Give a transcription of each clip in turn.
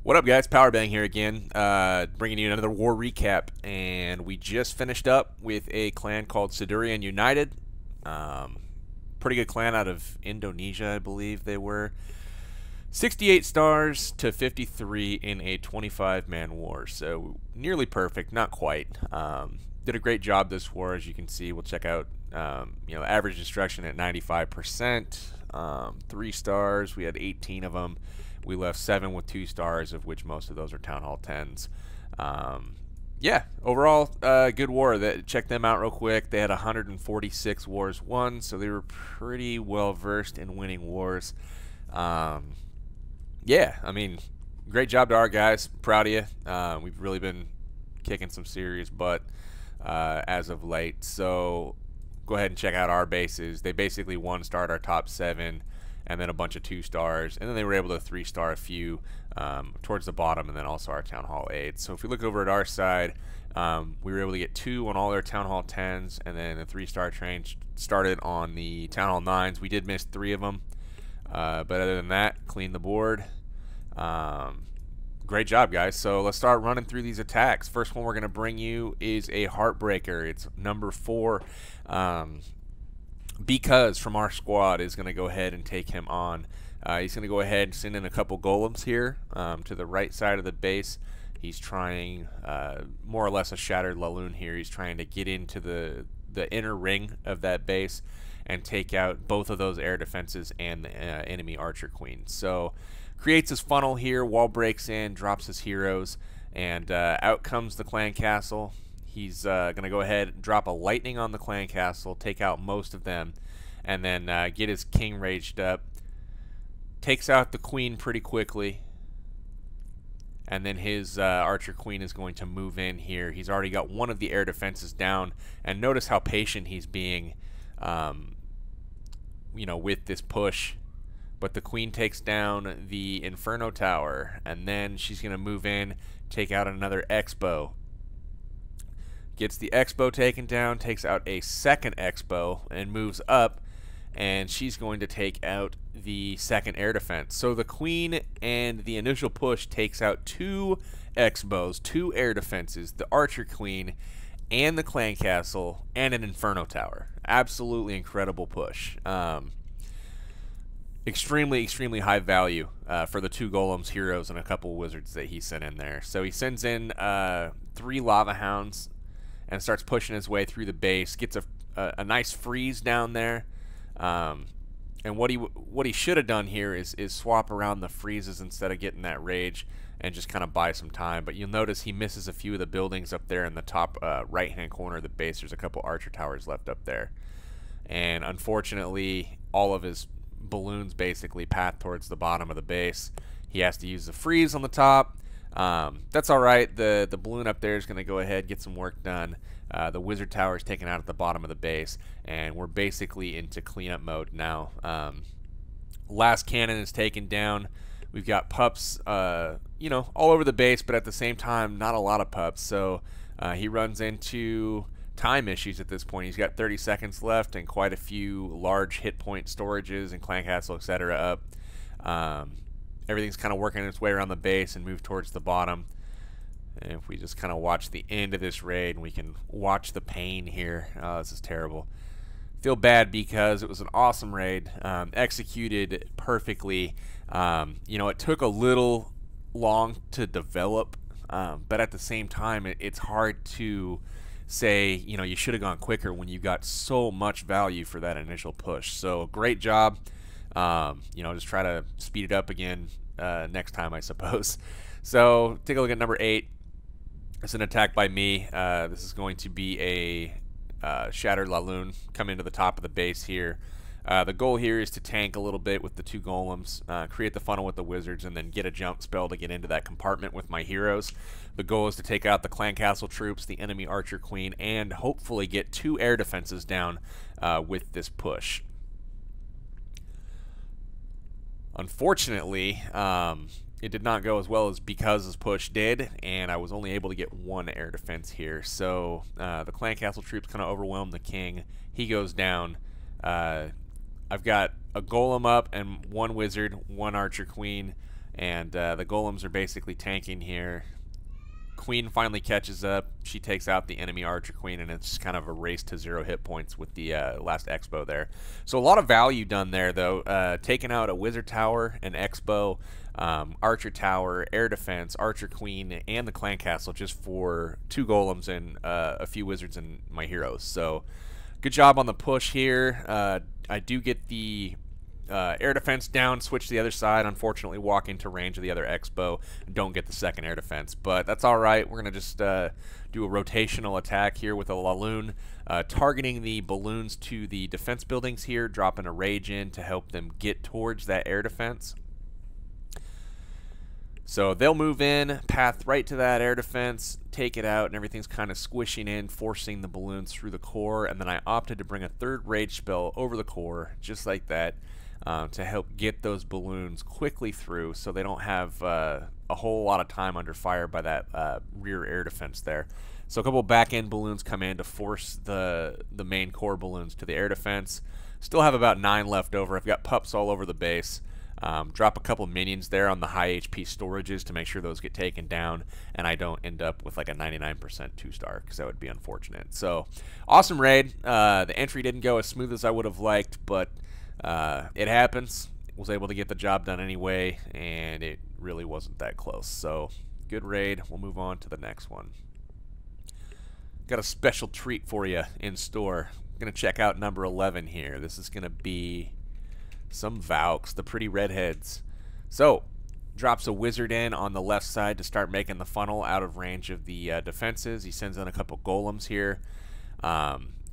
What up, guys? Powerbang here again, bringing you another war recap, and we just finished up with a clan called Sidurian United. Pretty good clan out of Indonesia, I believe they were. 68 stars to 53 in a 25-man war, so nearly perfect, not quite. Did a great job this war, as you can see. We'll check out, average destruction at 95%. 3 stars, we had 18 of them. We left 7 with 2 stars, of which most of those are Town Hall 10s. Yeah, overall, good war. Check them out real quick. They had 146 wars won, so they were pretty well versed in winning wars. Yeah, I mean, great job to our guys. Proud of you. We've really been kicking some serious butt as of late. So go ahead and check out our bases. They basically 1-starred our top 7. And then a bunch of 2 stars, and then they were able to 3-star a few towards the bottom, and then also our Town Hall 8s. So if we look over at our side, we were able to get 2 on all their Town Hall 10s, and then the 3-star train started on the Town Hall 9s. We did miss 3 of them, but other than that, clean the board. Great job, guys. So let's start running through these attacks. First one we're going to bring you is a Heartbreaker. It's number 4. Because from our squad is going to go ahead and take him on. He's going to go ahead and send in a couple golems here to the right side of the base. He's trying more or less a shattered LaLoon here. He's trying to get into the inner ring of that base and take out both of those air defenses and the enemy archer queen. So creates his funnel here, wall breaks in, drops his heroes, and out comes the clan castle. He's going to go ahead and drop a lightning on the clan castle, take out most of them, and then get his king raged up. Takes out the queen pretty quickly. And then his archer queen is going to move in here. He's already got one of the air defenses down. And notice how patient he's being, with this push. But the queen takes down the Inferno Tower. And then she's going to move in, take out another Expo. Gets the Expo taken down, takes out a second Expo, and moves up, and she's going to take out the second air defense. So the queen and the initial push takes out 2 Expos, 2 air defenses, the archer queen, and the clan castle, and an Inferno Tower. Absolutely incredible push. Extremely high value for the 2 golems, heroes, and a couple wizards that he sent in there. So he sends in 3 lava hounds and starts pushing his way through the base. Gets a nice freeze down there. And what he should have done here is swap around the freezes instead of getting that rage and just kind of buy some time. But you'll notice he misses a few of the buildings up there in the top right-hand corner of the base. There's a couple archer towers left up there. And unfortunately, all of his balloons basically path towards the bottom of the base. He has to use the freeze on the top. That's alright. The balloon up there is going to go ahead, get some work done. The wizard tower is taken out at the bottom of the base, and we're basically into cleanup mode now. Last cannon is taken down. We've got pups, all over the base, but at the same time, not a lot of pups. So he runs into time issues at this point. He's got 30 seconds left and quite a few large hit point storages and clan castle, etc. up. Everything's kind of working its way around the base and move towards the bottom. And if we just kind of watch the end of this raid, we can watch the pain here. Oh, this is terrible. Feel bad because it was an awesome raid, executed perfectly. It took a little long to develop, but at the same time, it's hard to say, you should have gone quicker when you got so much value for that initial push. So great job. Just try to speed it up again next time, I suppose. So take a look at number 8. It's an attack by me. This is going to be a shattered LaLoon come into the top of the base here. The goal here is to tank a little bit with the 2 golems, create the funnel with the wizards, and then get a jump spell to get into that compartment with my heroes. The goal is to take out the clan castle troops, the enemy archer queen, and hopefully get 2 air defenses down with this push. Unfortunately, it did not go as well as because his push did, and I was only able to get 1 air defense here. So the clan castle troops kind of overwhelmed the king. He goes down. I've got a golem up and 1 wizard, 1 archer queen, and the golems are basically tanking here. Queen finally catches up. She takes out the enemy archer queen, and it's kind of a race to 0 hit points with the last expo there. So a lot of value done there, though. Taking out a wizard tower, an expo, archer tower, air defense, archer queen, and the clan castle just for 2 golems and a few wizards and my heroes. So good job on the push here. I do get the air defense down, switch to the other side. Unfortunately, walk into range of the other expo. Don't get the second air defense, but that's all right. We're going to just do a rotational attack here with a LaLoon, targeting the balloons to the defense buildings here, dropping a rage in to help them get towards that air defense. So they'll move in, path right to that air defense, take it out, and everything's kind of squishing in, forcing the balloons through the core. And then I opted to bring a 3rd rage spell over the core, just like that, to help get those balloons quickly through so they don't have a whole lot of time under fire by that rear air defense there. So a couple back end balloons come in to force the main core balloons to the air defense. Still have about 9 left over. I've got pups all over the base. Drop a couple minions there on the high HP storages to make sure those get taken down and I don't end up with like a 99% 2-star, because that would be unfortunate. So awesome raid. The entry didn't go as smooth as I would have liked, but it happens. Was able to get the job done anyway, and it really wasn't that close. So good raid. We'll move on to the next one. Got a special treat for you in store. I'm going to check out number 11 here. This is going to be some Vows, the pretty redheads. So drops a wizard in on the left side to start making the funnel out of range of the defenses. He sends in a couple golems here.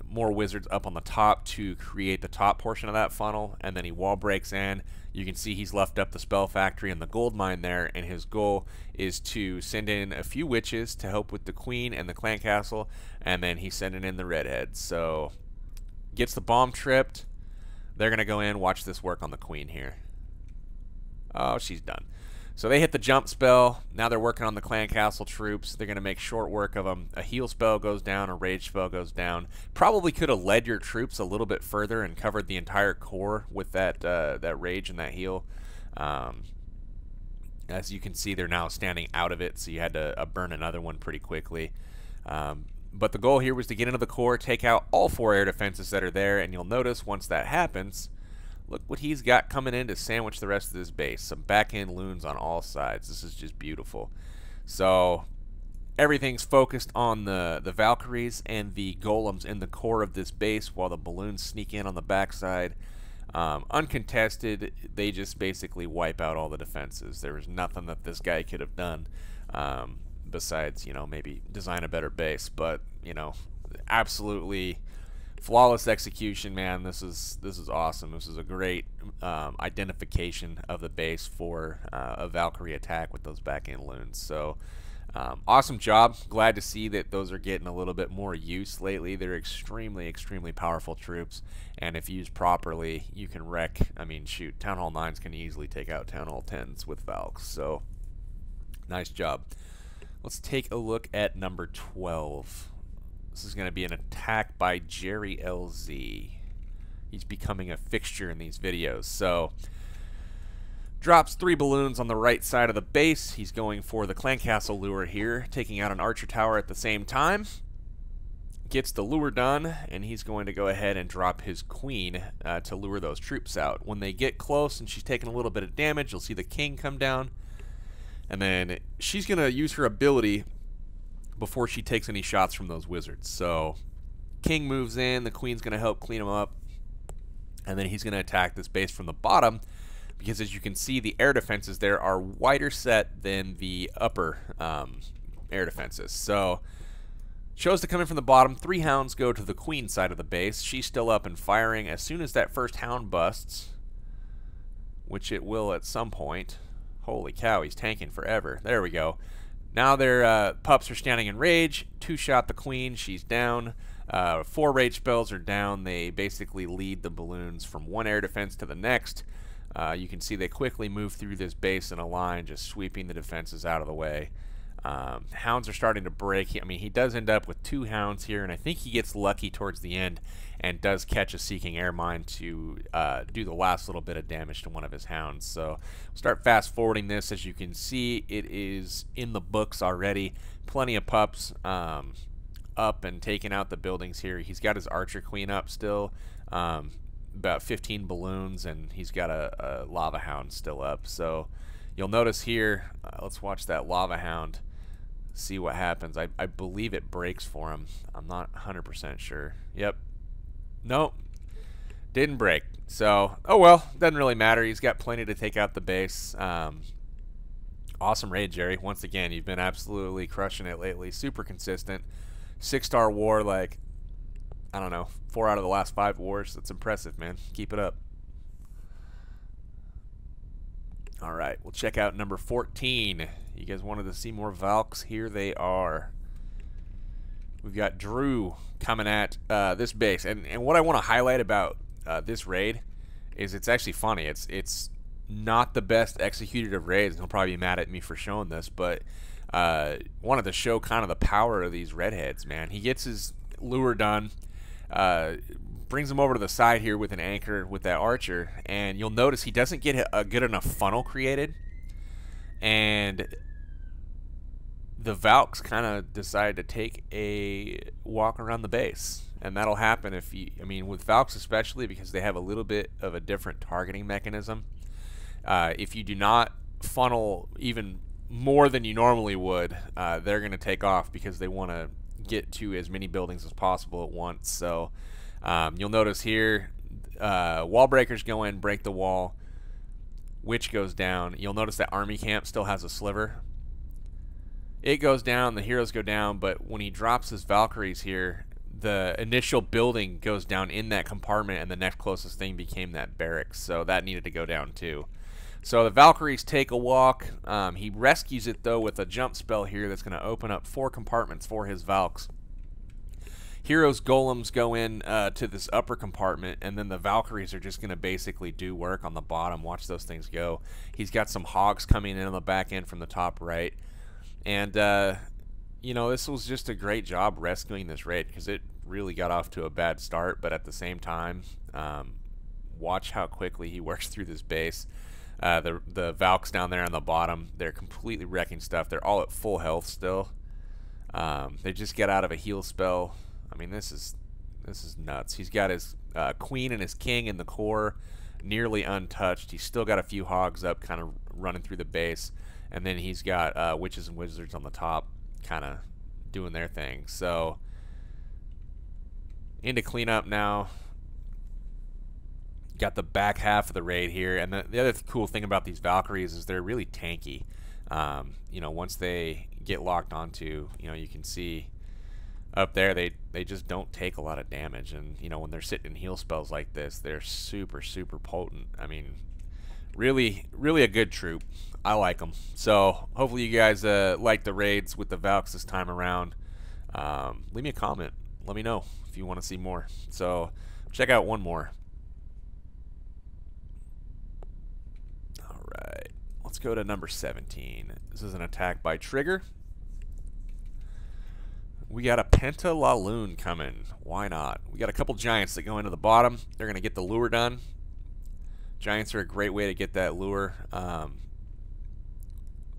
More wizards up on the top to create the top portion of that funnel, and then he wall breaks in. You can see he's left up the spell factory and the gold mine there, and his goal is to send in a few witches to help with the queen and the clan castle, and then he's sending in the redheads. So gets the bomb tripped. They're gonna go in, watch this work on the queen here. Oh, she's done. So they hit the jump spell. Now they're working on the clan castle troops. They're going to make short work of them. A heal spell goes down, a rage spell goes down. Probably could have led your troops a little bit further and covered the entire core with that that rage and that heal. As you can see, they're now standing out of it, so you had to burn another one pretty quickly. But the goal here was to get into the core, take out all 4 air defenses that are there, and you'll notice once that happens, look what he's got coming in to sandwich the rest of this base. Some back-end loons on all sides. This is just beautiful. So everything's focused on the Valkyries and the golems in the core of this base while the balloons sneak in on the backside. Uncontested, they just basically wipe out all the defenses. There was nothing that this guy could have done besides, you know, maybe design a better base. But, you know, absolutely flawless execution, man. This is awesome. This is a great identification of the base for a Valkyrie attack with those back-end loons. So awesome job. Glad to see that those are getting a little bit more use lately. They're extremely, extremely powerful troops, and if used properly, you can wreck. I mean, shoot, Town Hall 9s can easily take out Town Hall 10s with Valks. So nice job. Let's take a look at number 12. This is going to be an attack by JerryLZ. He's becoming a fixture in these videos. So, drops 3 balloons on the right side of the base. He's going for the clan castle lure here, taking out an archer tower at the same time. Gets the lure done, and he's going to go ahead and drop his queen to lure those troops out. When they get close and she's taking a little bit of damage, you'll see the king come down. And then she's going to use her ability before she takes any shots from those wizards. So king moves in, the queen's going to help clean him up, and then he's going to attack this base from the bottom, because as you can see, the air defenses there are wider set than the upper air defenses. So chose to come in from the bottom. 3 hounds go to the queen side of the base. She's still up and firing. As soon as that first hound busts, which it will at some point, holy cow, he's tanking forever. There we go. Now their pups are standing in rage. 2-shot the queen. She's down. 4 rage spells are down. They basically lead the balloons from one air defense to the next. You can see they quickly move through this base in a line, just sweeping the defenses out of the way. Hounds are starting to break. I mean, he does end up with 2 hounds here, and I think he gets lucky towards the end and does catch a Seeking Air Mine to do the last little bit of damage to one of his hounds. So we'll start fast forwarding this. As you can see, it is in the books already. Plenty of pups up and taking out the buildings here. He's got his Archer Queen up still, about 15 balloons, and he's got a Lava Hound still up. So you'll notice here, let's watch that Lava Hound, see what happens. I believe it breaks for him. I'm not 100% sure. Yep. Nope. Didn't break. So, oh well, doesn't really matter. He's got plenty to take out the base. Awesome raid, Jerry. Once again, you've been absolutely crushing it lately. Super consistent. 6-star war, like, I don't know, 4 out of the last 5 wars. That's impressive, man. Keep it up. All right, we'll check out number 14. You guys wanted to see more Valks? Here they are. We've got Drew coming at this base. And what I want to highlight about this raid is it's actually funny. It's not the best executed of raids. He'll probably be mad at me for showing this, but wanted to show kind of the power of these redheads, man. He gets his lure done, brings him over to the side here with an anchor with that Archer, and you'll notice he doesn't get a good enough funnel created, and the Valks kind of decide to take a walk around the base. And that'll happen if you, I mean, with Valks especially, because they have a little bit of a different targeting mechanism. If you do not funnel even more than you normally would, they're going to take off because they want to get to as many buildings as possible at once. So you'll notice here, wall breakers go in, break the wall, Witch goes down. You'll notice that army camp still has a sliver. It goes down, the heroes go down, but when he drops his Valkyries here, the initial building goes down in that compartment, and the next closest thing became that barracks, so that needed to go down too. So the Valkyries take a walk. He rescues it though with a jump spell here that's going to open up 4 compartments for his Valks. Heroes golems go in to this upper compartment, and then the Valkyries are just going to basically do work on the bottom. Watch those things go. He's got some hogs coming in on the back end from the top right. And, you know, this was just a great job rescuing this raid because it really got off to a bad start. But at the same time, watch how quickly he works through this base. The Valks down there on the bottom, they're completely wrecking stuff. They're all at full health still. They just get out of a heal spell. I mean, this is nuts. He's got his queen and his king in the core, nearly untouched. He's still got a few hogs up, kind of running through the base. And then he's got witches and wizards on the top, kind of doing their thing. So, into cleanup now. Got the back half of the raid here. And the other cool thing about these Valkyries is they're really tanky. You know, once they get locked onto, you know, you can see up there, they just don't take a lot of damage. And, you know, when they're sitting in heal spells like this, they're super, super potent. I mean, really, really a good troop. I like them. So hopefully you guys like the raids with the Valks this time around. Leave me a comment. Let me know if you want to see more. So check out one more. All right. Let's go to number 17. This is an attack by Trigger. We got a PentaLaLoon coming. Why not? We got a couple giants that go into the bottom. They're going to get the lure done. Giants are a great way to get that lure.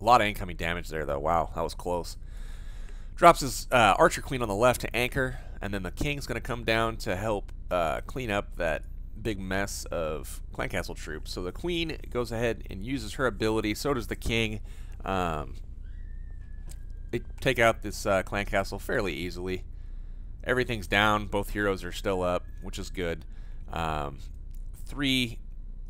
A lot of incoming damage there, though. Wow, that was close. Drops his Archer Queen on the left to anchor, and then the King's going to come down to help clean up that big mess of Clan Castle troops. So the Queen goes ahead and uses her ability. So does the King. They take out this Clan Castle fairly easily. Everything's down. Both heroes are still up, which is good. 3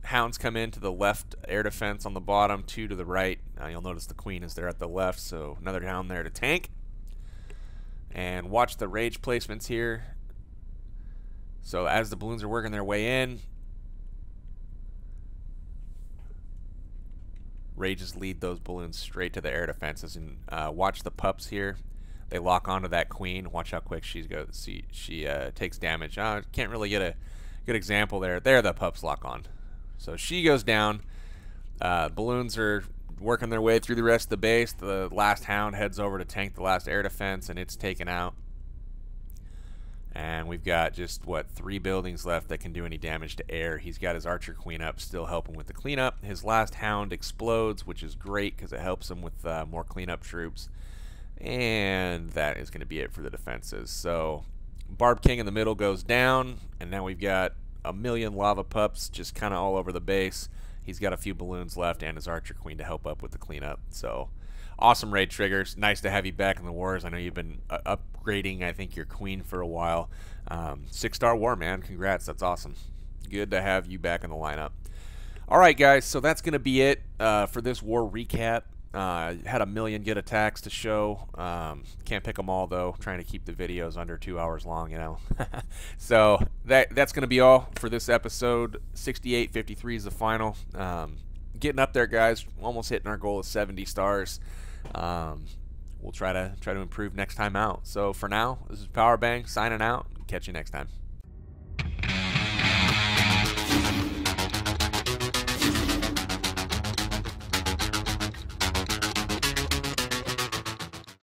hounds come in to the left air defense on the bottom, 2 to the right. You'll notice the Queen is there at the left, so another hound there to tank. And watch the rage placements here. So as the balloons are working their way in, rages lead those balloons straight to the air defenses. And watch the pups here. They lock onto that Queen. Watch how quick she goes. She takes damage. Can't really get a good example there. There the pups lock on. So she goes down. Balloons are working their way through the rest of the base. The last hound heads over to tank the last air defense, and it's taken out. And we've got just, what, 3 buildings left that can do any damage to air. He's got his archer queen up, still helping with the cleanup. His last hound explodes, which is great because it helps him with more cleanup troops. And that is going to be it for the defenses. So Barb King in the middle goes down, and now we've got a million lava pups just kind of all over the base. He's got a few balloons left and his archer queen to help up with the cleanup. So awesome raid triggers. Nice to have you back in the wars. I know you've been upgrading, I think, your queen for a while. 6-star war, man. Congrats. That's awesome. Good to have you back in the lineup. All right, guys. So that's going to be it for this war recap. Had a million good attacks to show. Can't pick them all, though. Trying to keep the videos under 2 hours long, you know. So that's going to be all for this episode. 68-53 is the final. Getting up there, guys. Almost hitting our goal of 70 stars. We'll try to improve next time out. So for now, this is Powerbang signing out. Catch you next time.